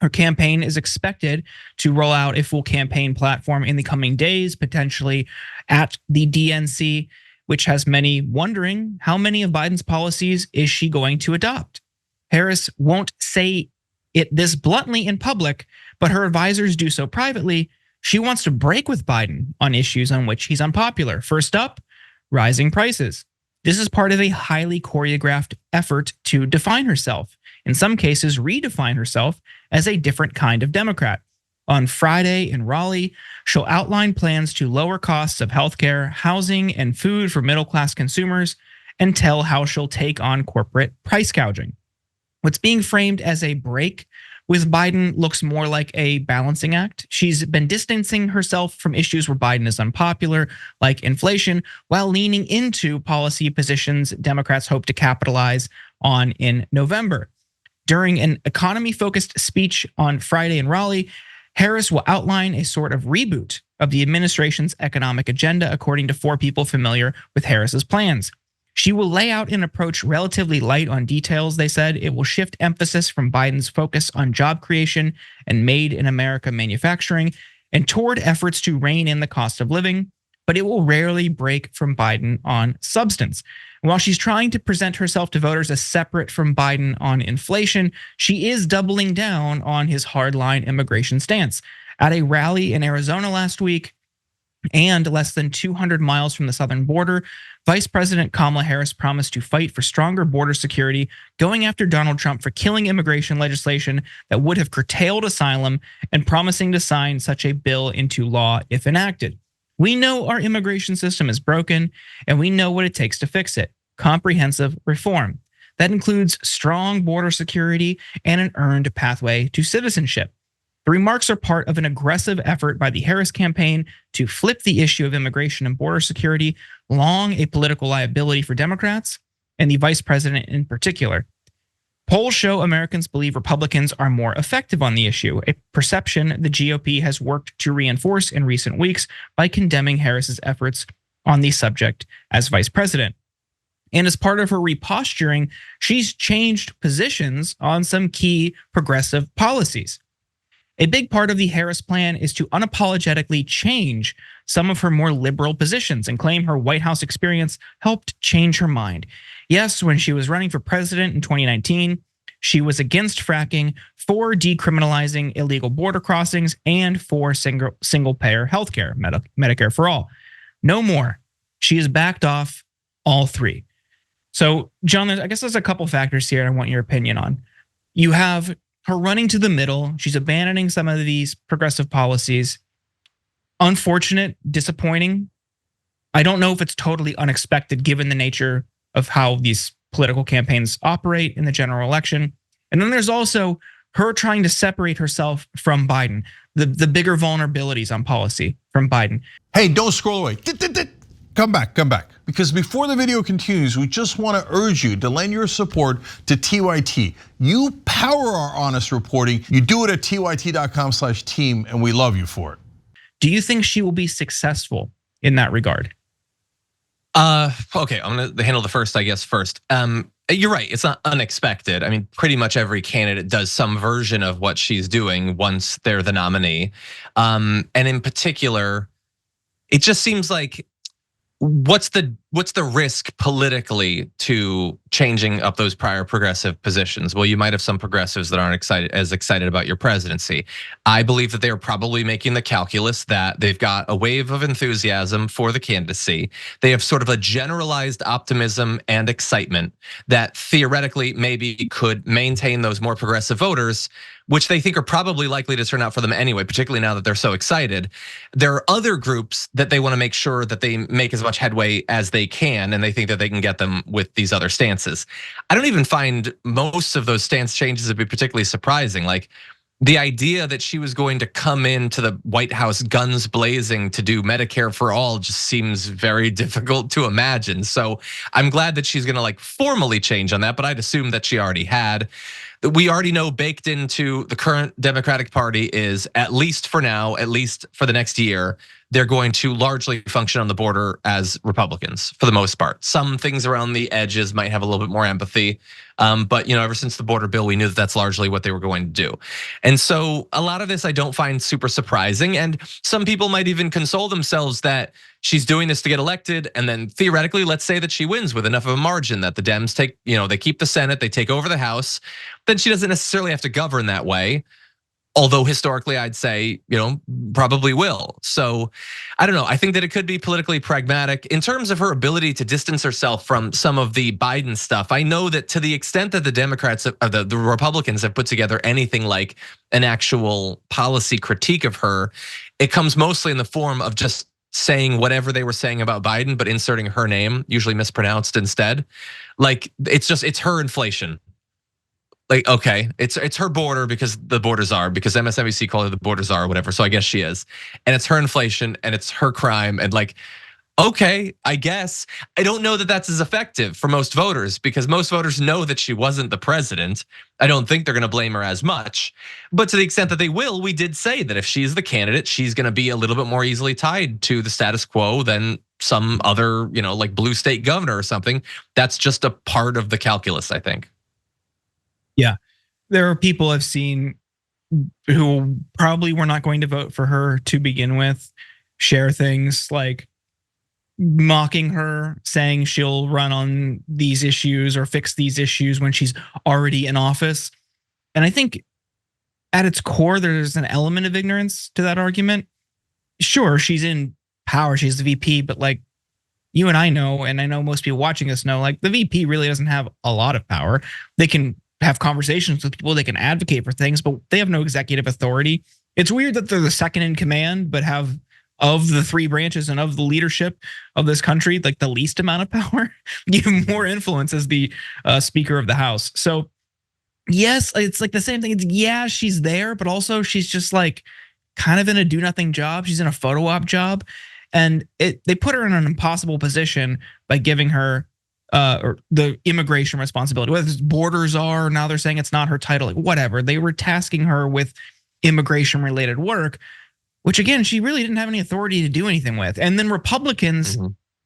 Her campaign is expected to roll out a full campaign platform in the coming days, potentially at the DNC, which has many wondering how many of Biden's policies is she going to adopt. Harris won't say it this bluntly in public, but her advisors do so privately. She wants to break with Biden on issues on which he's unpopular. First up, rising prices. This is part of a highly choreographed effort to define herself, in some cases redefine herself as a different kind of Democrat. On Friday in Raleigh, she'll outline plans to lower costs of healthcare, housing, and food for middle-class consumers, and tell how she'll take on corporate price gouging. What's being framed as a break with Biden looks more like a balancing act. She's been distancing herself from issues where Biden is unpopular, like inflation, while leaning into policy positions Democrats hope to capitalize on in November. During an economy-focused speech on Friday in Raleigh, Harris will outline a sort of reboot of the administration's economic agenda, according to 4 people familiar with Harris's plans. She will lay out an approach relatively light on details, they said. It will shift emphasis from Biden's focus on job creation and made in America manufacturing and toward efforts to rein in the cost of living, but it will rarely break from Biden on substance. And while she's trying to present herself to voters as separate from Biden on inflation, she is doubling down on his hardline immigration stance. At a rally in Arizona last week, and less than 200 miles from the southern border, Vice President Kamala Harris promised to fight for stronger border security, going after Donald Trump for killing immigration legislation that would have curtailed asylum and promising to sign such a bill into law if enacted. We know our immigration system is broken, and we know what it takes to fix it: comprehensive reform. That includes strong border security and an earned pathway to citizenship. The remarks are part of an aggressive effort by the Harris campaign to flip the issue of immigration and border security, long a political liability for Democrats and the vice president in particular. Polls show Americans believe Republicans are more effective on the issue, a perception the GOP has worked to reinforce in recent weeks by condemning Harris's efforts on the subject as vice president. And as part of her reposturing, she's changed positions on some key progressive policies. A big part of the Harris plan is to unapologetically change some of her more liberal positions and claim her White House experience helped change her mind. Yes, when she was running for president in 2019, she was against fracking, for decriminalizing illegal border crossings, and for single-payer healthcare, Medicare for all. No more. She has backed off all 3. So, John, I guess there's a couple factors here I want your opinion on. You have her running to the middle. She's abandoning some of these progressive policies. Unfortunate, disappointing. I don't know if it's totally unexpected given the nature of how these political campaigns operate in the general election. And then there's also her trying to separate herself from Biden, the bigger vulnerabilities on policy from Biden. Hey, don't scroll away. Come back. Because before the video continues, we just want to urge you to lend your support to TYT. You power our honest reporting. You do it at tyt.com/team, and we love you for it. Do you think she will be successful in that regard? Okay, I'm gonna handle the first, I guess, first. You're right, it's not unexpected. I mean, pretty much every candidate does some version of what she's doing once they're the nominee. And in particular, it just seems like, what's the risk politically to changing up those prior progressive positions? Well, you might have some progressives that aren't as excited about your presidency. I believe that they are probably making the calculus that they've got a wave of enthusiasm for the candidacy. They have sort of a generalized optimism and excitement that theoretically maybe could maintain those more progressive voters, which they think are probably likely to turn out for them anyway, particularly now that they're so excited. There are other groups that they want to make sure that they make as much headway as they can, and they think that they can get them with these other stances. I don't even find most of those stance changes to be particularly surprising. Like the idea that she was going to come into the White House guns blazing to do Medicare for all just seems very difficult to imagine. So I'm glad that she's gonna formally change on that, but I'd assume that she already had. We already know baked into the current Democratic Party is, at least for now, at least for the next year, they're going to largely function on the border as Republicans for the most part. Some things around the edges might have a little bit more empathy. But ever since the border bill, we knew that that's largely what they were going to do. And so a lot of this I don't find super surprising. And some people might even console themselves that she's doing this to get elected. And then theoretically, let's say that she wins with enough of a margin that the Dems take, they keep the Senate, they take over the House. Then she doesn't necessarily have to govern that way. Although historically, I'd say, probably will. So I don't know. I think that it could be politically pragmatic in terms of her ability to distance herself from some of the Biden stuff. I know that to the extent that the Democrats, the Republicans have put together anything like an actual policy critique of her, it comes mostly in the form of just saying whatever they were saying about Biden, but inserting her name, usually mispronounced instead. Like it's her inflation. Like, okay, it's her border because the borders are, because MSNBC called her the borders are or whatever. So I guess she is. And it's her inflation and it's her crime. And like, okay, I guess. I don't know that that's as effective for most voters because most voters know that she wasn't the president. I don't think they're gonna blame her as much. But to the extent that they will, we did say that if she's the candidate, she's gonna be a little bit more easily tied to the status quo than some other, like blue state governor or something. That's just a part of the calculus, I think. Yeah, there are people I've seen who probably were not going to vote for her to begin with, share things like mocking her, saying she'll run on these issues or fix these issues when she's already in office. And I think at its core, there's an element of ignorance to that argument. Sure, she's in power, she's the VP, but like you and I know, and I know most people watching this know, like the VP really doesn't have a lot of power. They can have conversations with people, they can advocate for things, but they have no executive authority. It's weird that they're the second in command, but have, of the three branches and of the leadership of this country, like the least amount of power, give more influence as the Speaker of the House. So yes, it's like the same thing. It's, yeah, she's there, but also she's just like kind of in a do nothing job. She's in a photo op job. And they put her in an impossible position by giving her or the immigration responsibility, whether it's borders are, now they're saying it's not her title, like whatever. They were tasking her with immigration related work, which again, she really didn't have any authority to do anything with. And then Republicans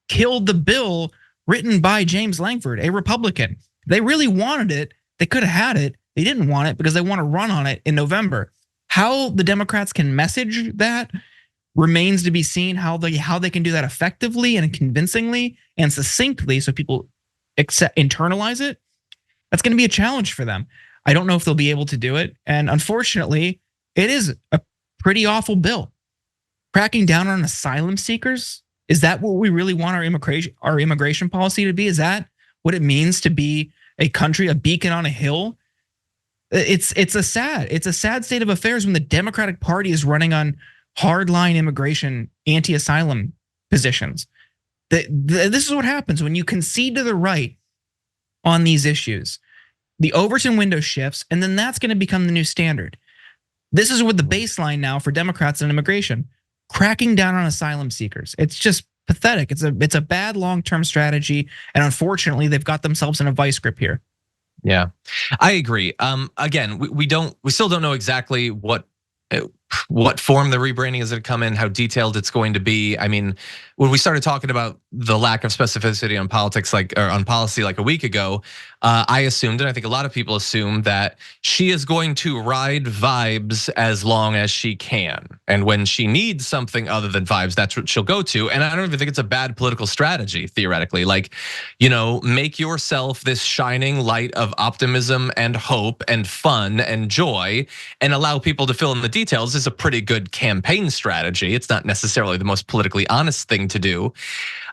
killed the bill written by James Langford, a Republican. They really wanted it. They could have had it. They didn't want it because they want to run on it in November. How the Democrats can message that remains to be seen, how they can do that effectively and convincingly and succinctly so people internalize it. That's going to be a challenge for them. I don't know if they'll be able to do it. And unfortunately, it is a pretty awful bill. Cracking down on asylum seekers, is that what we really want our immigration policy to be? Is that what it means to be a country, a beacon on a hill? It's a sad state of affairs when the Democratic Party is running on hardline immigration, anti-asylum positions. This is what happens when you concede to the right on these issues. The Overton window shifts, and then that's going to become the new standard. This is what the baseline now for Democrats and immigration, cracking down on asylum seekers. It's just pathetic. It's a bad long-term strategy, and unfortunately, they've got themselves in a vice grip here. Yeah, I agree. Again, we still don't know exactly what form the rebranding is going to come in, how detailed it's going to be. I mean, when we started talking about the lack of specificity on politics, or on policy, like a week ago, I assumed, and I think a lot of people assume, that she is going to ride vibes as long as she can, and when she needs something other than vibes, that's what she'll go to. And I don't even think it's a bad political strategy, theoretically. Like, make yourself this shining light of optimism and hope and fun and joy, and allow people to fill in the details is a pretty good campaign strategy. It's not necessarily the most politically honest thing to do.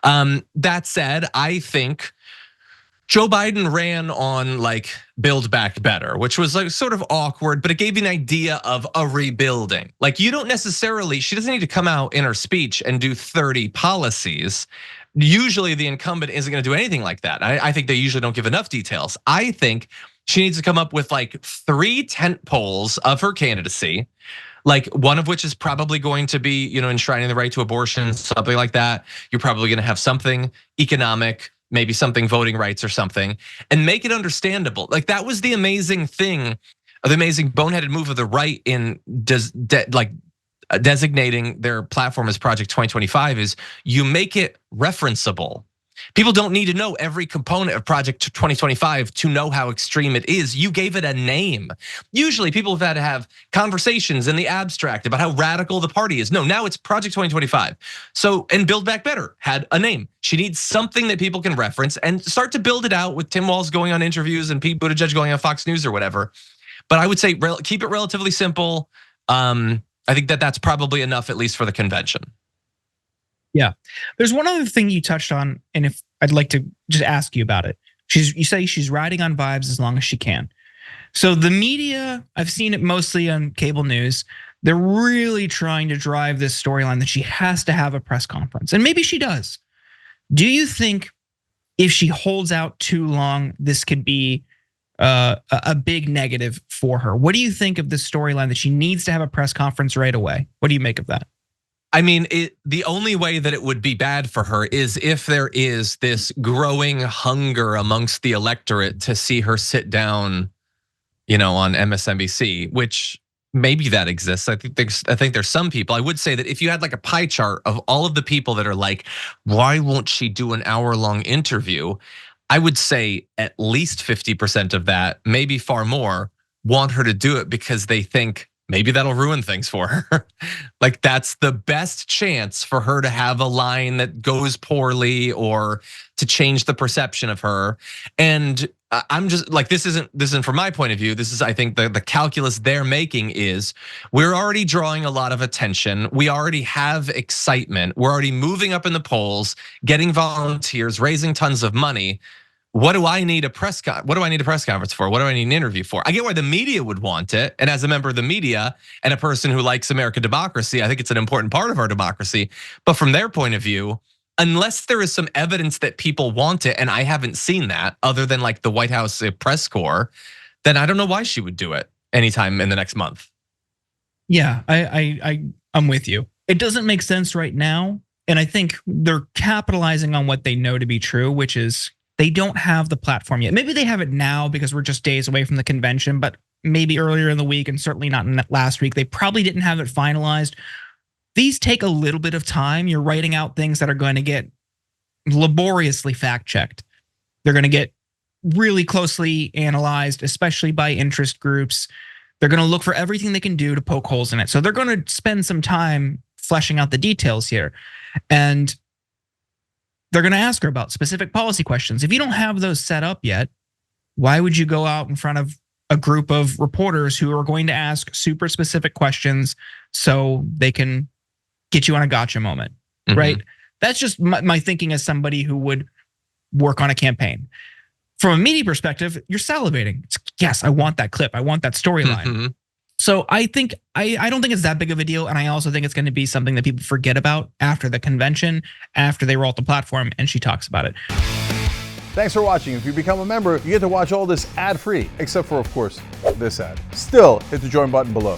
That said, I think Joe Biden ran on like Build Back Better, which was like sort of awkward, but it gave you an idea of a rebuilding. Like, she doesn't need to come out in her speech and do 30 policies. Usually the incumbent isn't gonna do anything like that. I think they usually don't give enough details. I think she needs to come up with like 3 tent poles of her candidacy, like one of which is probably going to be, enshrining the right to abortion, something like that. You're probably gonna have something economic, maybe something voting rights or something, and make it understandable. Like, that was the amazing thing, the amazing boneheaded move of the right in designating their platform as Project 2025 is you make it referenceable. People don't need to know every component of Project 2025 to know how extreme it is. You gave it a name. Usually people have had to have conversations in the abstract about how radical the party is. No, now it's Project 2025. So, and Build Back Better had a name. She needs something that people can reference and start to build it out with Tim Walz going on interviews and Pete Buttigieg going on Fox News or whatever. But I would say keep it relatively simple. I think that's probably enough, at least for the convention. Yeah, there's one other thing you touched on, and if I'd like to just ask you about it. You say she's riding on vibes as long as she can. So the media, I've seen it mostly on cable news. They're really trying to drive this storyline that she has to have a press conference, and maybe she does. Do you think if she holds out too long, this could be a big negative for her? What do you think of this storyline that she needs to have a press conference right away? What do you make of that? I mean, the only way that it would be bad for her is if there is this growing hunger amongst the electorate to see her sit down, on MSNBC, which maybe that exists. I think there's some people. I would say that if you had like a pie chart of all of the people that are like, why won't she do an hour-long interview? I would say at least 50% of that, maybe far more, want her to do it because they think maybe that'll ruin things for her. Like that's the best chance for her to have a line that goes poorly or to change the perception of her. And I'm just like, this isn't from my point of view. This is, I think the calculus they're making is we're already drawing a lot of attention. We already have excitement. We're already moving up in the polls, getting volunteers, raising tons of money. What do I need a press conference for? What do I need an interview for? I get why the media would want it. And as a member of the media and a person who likes American democracy, I think it's an important part of our democracy. But from their point of view, unless there is some evidence that people want it, and I haven't seen that other than like the White House press corps, then I don't know why she would do it anytime in the next month. Yeah, I'm with you. It doesn't make sense right now. And I think they're capitalizing on what they know to be true, which is they don't have the platform yet. Maybe they have it now because we're just days away from the convention, but maybe earlier in the week and certainly not in that last week, they probably didn't have it finalized. These take a little bit of time. You're writing out things that are going to get laboriously fact checked. They're going to get really closely analyzed, especially by interest groups. They're going to look for everything they can do to poke holes in it. So they're going to spend some time fleshing out the details here. And they're going to ask her about specific policy questions. If you don't have those set up yet, why would you go out in front of a group of reporters who are going to ask super specific questions so they can get you on a gotcha moment, right? That's just my thinking as somebody who would work on a campaign. From a media perspective, you're salivating. Yes, I want that clip. I want that storyline. So I think I don't think it's that big of a deal, and I also think it's going to be something that people forget about after the convention, after they roll out the platform, and she talks about it. Thanks for watching. If you become a member, you get to watch all this ad-free, except for, of course, this ad. Still, hit the join button below.